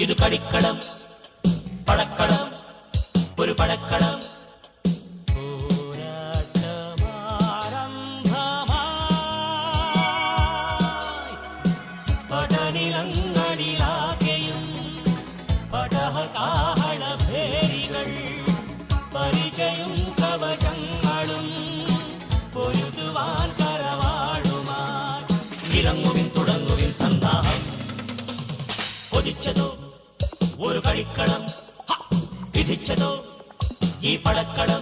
ഇത് കളിക്കളം, പടക്കളം, ഒരു പടക്കളം. പടനിലങ്ങളിലാകെയും പടഹകാഹളഭേരികൾ, പരിചയും കവചങ്ങളും പൊരുതുവാൻ കരവാളുമാർ. ഇറങ്ങുവിൻ, തുടങ്ങുവിൻ സന്നാഹം. കൊതിച്ചതോ ഒരു കളിക്കളം, വിധിച്ചതോ ഈ പടക്കളം.